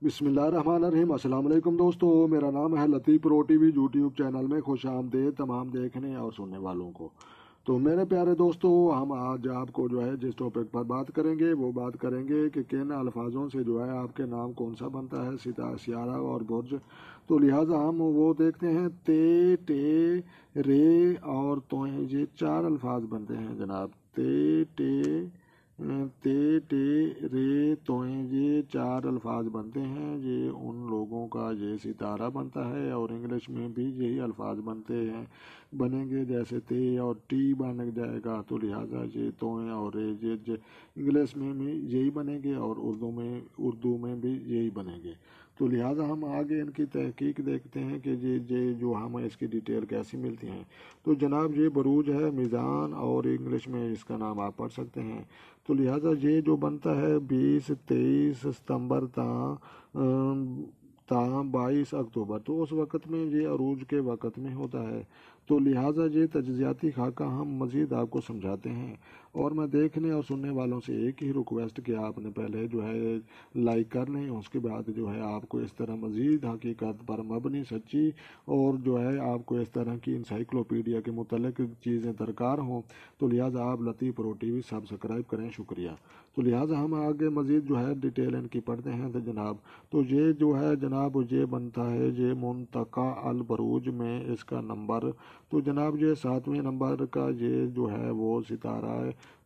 बिस्मिल्लाहिर्रहमानिर्रहीम। अस्सलाम वालेकुम दोस्तों, मेरा नाम है लतीफ़ प्रो टीवी यूट्यूब चैनल में खुश आमदीद तमाम देखने और सुनने वालों को। तो मेरे प्यारे दोस्तों, हम आज आपको जो है जिस टॉपिक पर बात करेंगे वो बात करेंगे कि किन अल्फाजों से जो है आपके नाम कौन सा बनता है, सियारा और बुर्ज। तो लिहाजा हम वो देखते हैं। ते, टे, रे और तोए, ये 4 अल्फाज बनते हैं जनाब। ते, टे, रे, तोए, ये 4 अल्फाज बनते हैं। ये उन लोगों का ये सितारा बनता है। और इंग्लिश में भी यही अल्फाज बनेंगे, जैसे ते और टी बन जाएगा। तो लिहाजा ये तोए और ये इंग्लिश में भी यही बनेंगे और उर्दू में भी यही बनेंगे। तो लिहाजा हम आगे इनकी तहकीक देखते हैं कि ये जो हमें इसकी डिटेल कैसी मिलती हैं। तो जनाब ये बरूज है, मीज़ान, और इंग्लिश में इसका नाम आप पढ़ सकते हैं। तो लिहाजा ये जो बनता है 20-23 सितंबर ता 22 अक्टूबर, तो उस वक़्त में ये अरूज के वक़्त में होता है। तो लिहाजा ये तज्ज़ियाती खाका हम मज़ीद आपको समझाते हैं। और मैं देखने और सुनने वालों से एक ही रिक्वेस्ट कि आपने पहले जो है लाइक कर लें, उसके बाद जो है आपको इस तरह मज़ीद हकीकत पर मबनी सच्ची और जो है आपको इस तरह की इंसाइक्लोपीडिया के मुतल्लिक़ चीज़ें दरकार हों, तो लिहाजा आप लतीफ़ प्रो टीवी सब्सक्राइब करें। शुक्रिया। तो लिहाजा हम आगे मज़ीद जो है डिटेल इनकी पढ़ते हैं। तो जनाब, तो ये जो है जनाब ये बनता है ये मुंतका अल बरूज में इसका नंबर। तो जनाब ये 7वें नंबर का ये जो है वो सितारा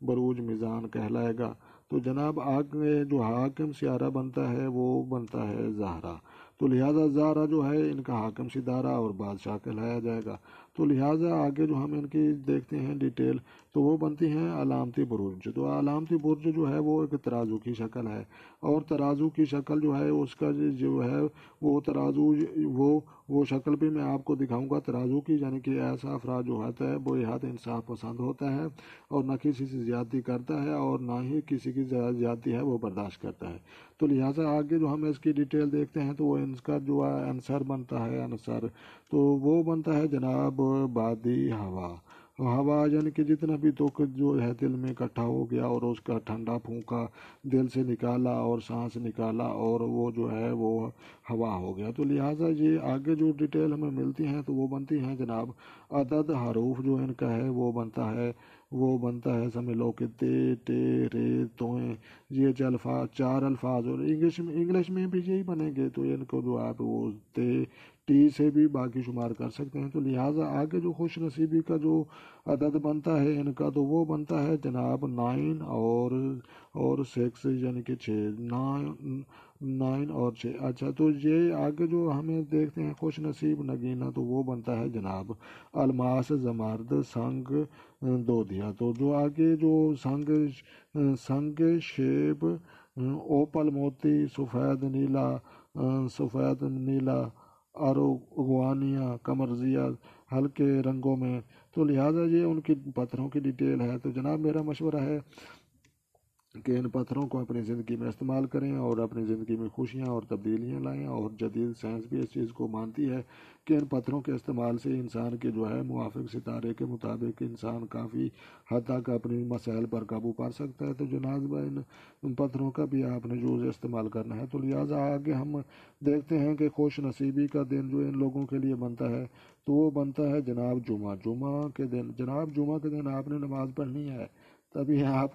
बरूज मीज़ान कहलाएगा। तो जनाब आगे जो हाकिम सियारा बनता है वो बनता है ज़हरा। तो लिहाजा ज़हरा जो है इनका हाकिम सितारा और बादशाह कहलाया जाएगा। तो लिहाजा आगे जो हम इनकी देखते हैं डिटेल, तो वो बनती हैं अलामती बुरुज। तो अलामती बुरुज जो है वो एक तराजू की शक्ल है। और तराजू की शक्ल जो है उसका जो है वो तराजू वो शक्ल भी मैं आपको दिखाऊंगा तराजू की, यानी कि ऐसा अफराद जो होता है वो बेहद इंसाफ पसंद होता है और न किसी से ज्यादती करता है और ना ही किसी की ज्यादती है वो बर्दाश्त करता है। तो लिहाजा आगे जो हम इसकी डिटेल देखते हैं तो वो इसका जो आंसर बनता है आंसर, तो वो बनता है जनाब बादी हवा यानी कि जितना भी दुख जो है दिल में इकट्ठा हो गया और उसका ठंडा फूंका दिल से निकाला और सांस निकाला और वो जो है वो हवा हो गया। तो लिहाजा ये आगे जो डिटेल हमें मिलती हैं तो वो बनती हैं जनाब अदद हरूफ जो इनका है वो बनता है समझ लो कि ते, टे, रे, तोए, ये 4 अल्फाज। और इंग्लिश में भी यही बनेंगे। तो इनको जो आप वो ते टी से भी बाकी शुमार कर सकते हैं। तो लिहाजा आगे जो खुश नसीबी का जो अदद बनता है इनका, तो वो बनता है जनाब 9 और 6 यानी कि 6, 9 और 6। अच्छा, तो ये आगे जो हमें देखते हैं खुश नसीब नगीना, तो वो बनता है जनाब अलमास जमार्द संग दो दिया। तो जो आगे जो संग शेब ओपल मोती सफ़ेद नीला अरगवानिया कमरजिया हल्के रंगों में। तो लिहाजा ये उनकी पत्थरों की डिटेल है। तो जनाब मेरा मशवरा है कि इन पत्थरों को अपनी ज़िंदगी में इस्तेमाल करें और अपनी ज़िंदगी में खुशियाँ और तब्दीलियाँ लाएं। और जदीद साइंस भी इस चीज़ को मानती है कि इन पत्थरों के इस्तेमाल से इंसान के जो है मुवाफिक सितारे के मुताबिक इंसान काफ़ी हद तक अपनी मसाइल पर काबू पा सकता है। तो जनाब इन पत्थरों का भी आपने यूज़ इस्तेमाल करना है। तो लिहाजा आगे हम देखते हैं कि खुश नसीबी का दिन जो इन लोगों के लिए बनता है, तो वो बनता है जनाब जुमा के दिन। जनाब जुमा के दिन आपने नमाज़ पढ़नी है, तभी आप